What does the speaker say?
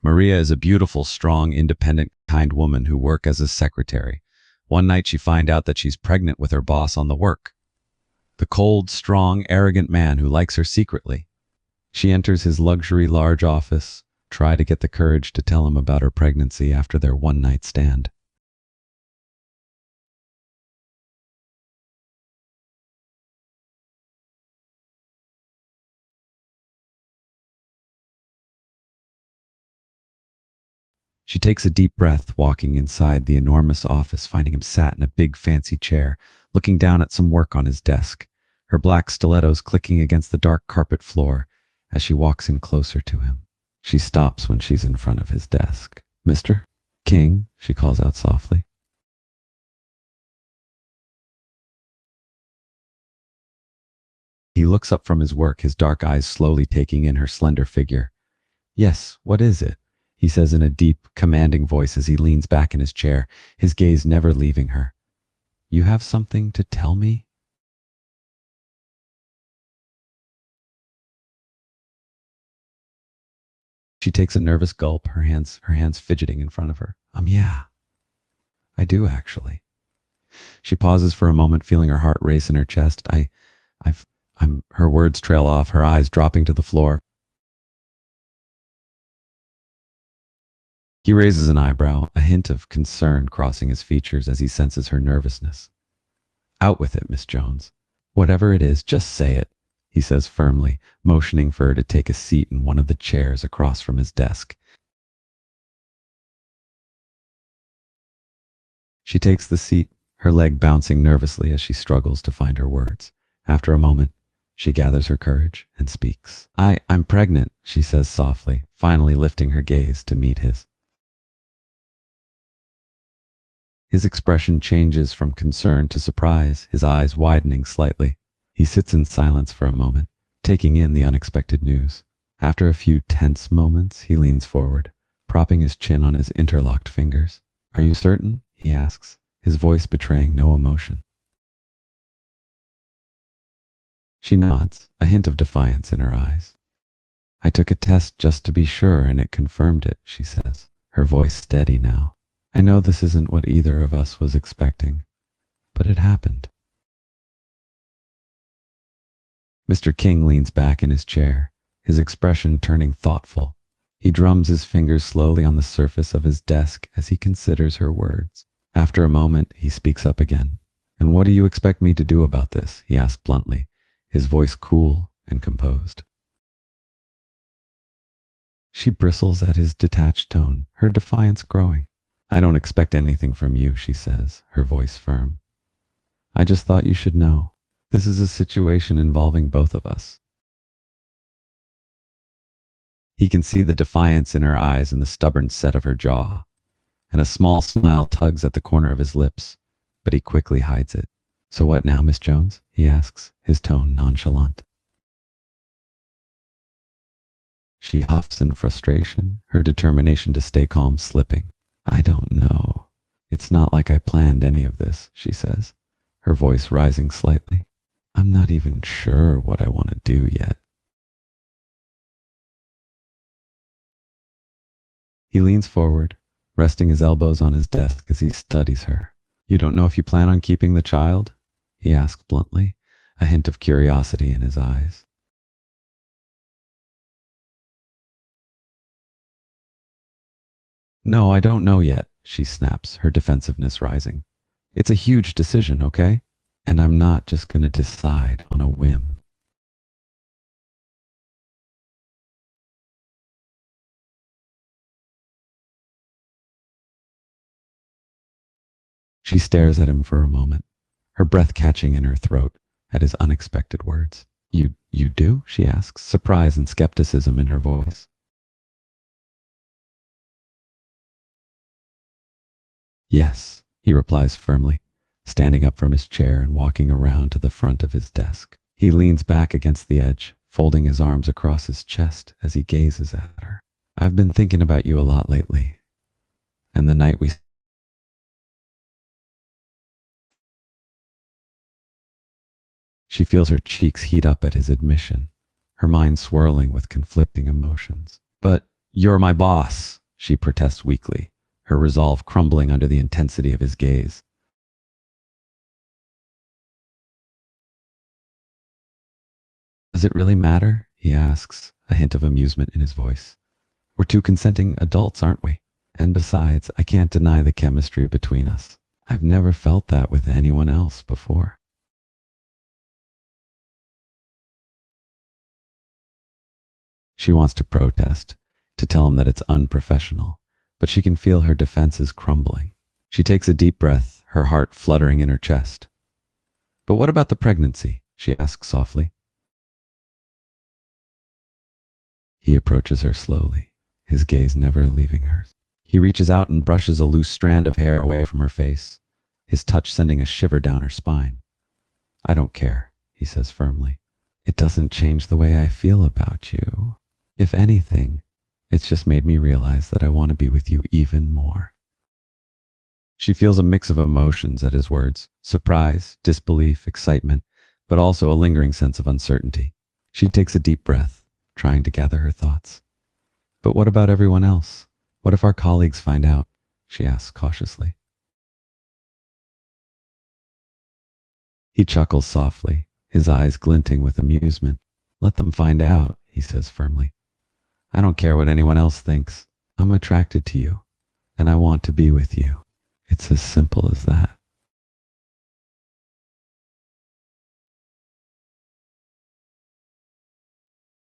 Maria is a beautiful, strong, independent, kind woman who works as a secretary. One night she finds out that she's pregnant with her boss on the work. The cold, strong, arrogant man who likes her secretly. She enters his luxury large office, try to get the courage to tell him about her pregnancy after their one-night stand. She takes a deep breath, walking inside the enormous office, finding him sat in a big fancy chair, looking down at some work on his desk, her black stilettos clicking against the dark carpet floor as she walks in closer to him. She stops when she's in front of his desk. "Mr. King," she calls out softly. He looks up from his work, his dark eyes slowly taking in her slender figure. "Yes, what is it?" he says in a deep, commanding voice as he leans back in his chair, his gaze never leaving her. "You have something to tell me?" She takes a nervous gulp, her hands fidgeting in front of her. Yeah, I do actually." She pauses for a moment, feeling her heart race in her chest. Her words trail off, her eyes dropping to the floor. He raises an eyebrow, a hint of concern crossing his features as he senses her nervousness. "Out with it, Miss Jones. Whatever it is, just say it," he says firmly, motioning for her to take a seat in one of the chairs across from his desk. She takes the seat, her leg bouncing nervously as she struggles to find her words. After a moment, she gathers her courage and speaks. I'm pregnant," she says softly, finally lifting her gaze to meet his. His expression changes from concern to surprise, his eyes widening slightly. He sits in silence for a moment, taking in the unexpected news. After a few tense moments, he leans forward, propping his chin on his interlocked fingers. "Are you certain?" he asks, his voice betraying no emotion. She nods, a hint of defiance in her eyes. "I took a test just to be sure, and it confirmed it," she says, her voice steady now. "I know this isn't what either of us was expecting, but it happened." Mr. King leans back in his chair, his expression turning thoughtful. He drums his fingers slowly on the surface of his desk as he considers her words. After a moment, he speaks up again. "And what do you expect me to do about this?" he asks bluntly, his voice cool and composed. She bristles at his detached tone, her defiance growing. "I don't expect anything from you," she says, her voice firm. "I just thought you should know. This is a situation involving both of us." He can see the defiance in her eyes and the stubborn set of her jaw, and a small smile tugs at the corner of his lips, but he quickly hides it. "So what now, Miss Jones?" he asks, his tone nonchalant. She huffs in frustration, her determination to stay calm slipping. "I don't know. It's not like I planned any of this," she says, her voice rising slightly. "I'm not even sure what I want to do yet." He leans forward, resting his elbows on his desk as he studies her. "You don't know if you plan on keeping the child?" he asks bluntly, a hint of curiosity in his eyes. "No, I don't know yet," she snaps, her defensiveness rising. "It's a huge decision, okay? And I'm not just going to decide on a whim." She stares at him for a moment, her breath catching in her throat at his unexpected words. You do?" she asks, surprise and skepticism in her voice. "Yes," he replies firmly, standing up from his chair and walking around to the front of his desk. He leans back against the edge, folding his arms across his chest as he gazes at her. "I've been thinking about you a lot lately, and the night we..." She feels her cheeks heat up at his admission, her mind swirling with conflicting emotions. "But you're my boss," she protests weakly, her resolve crumbling under the intensity of his gaze. Does it really matter? He asks, a hint of amusement in his voice. We're two consenting adults, aren't we? And besides, I can't deny the chemistry between us. I've never felt that with anyone else before. She wants to protest, to tell him that it's unprofessional, but she can feel her defenses crumbling. She takes a deep breath, her heart fluttering in her chest. But what about the pregnancy? She asks softly. He approaches her slowly, his gaze never leaving hers. He reaches out and brushes a loose strand of hair away from her face, his touch sending a shiver down her spine. I don't care, he says firmly. It doesn't change the way I feel about you. If anything, it's just made me realize that I want to be with you even more. She feels a mix of emotions at his words, surprise, disbelief, excitement, but also a lingering sense of uncertainty. She takes a deep breath, trying to gather her thoughts. But what about everyone else? What if our colleagues find out? She asks cautiously. He chuckles softly, his eyes glinting with amusement. Let them find out, he says firmly. I don't care what anyone else thinks. I'm attracted to you, and I want to be with you. It's as simple as that.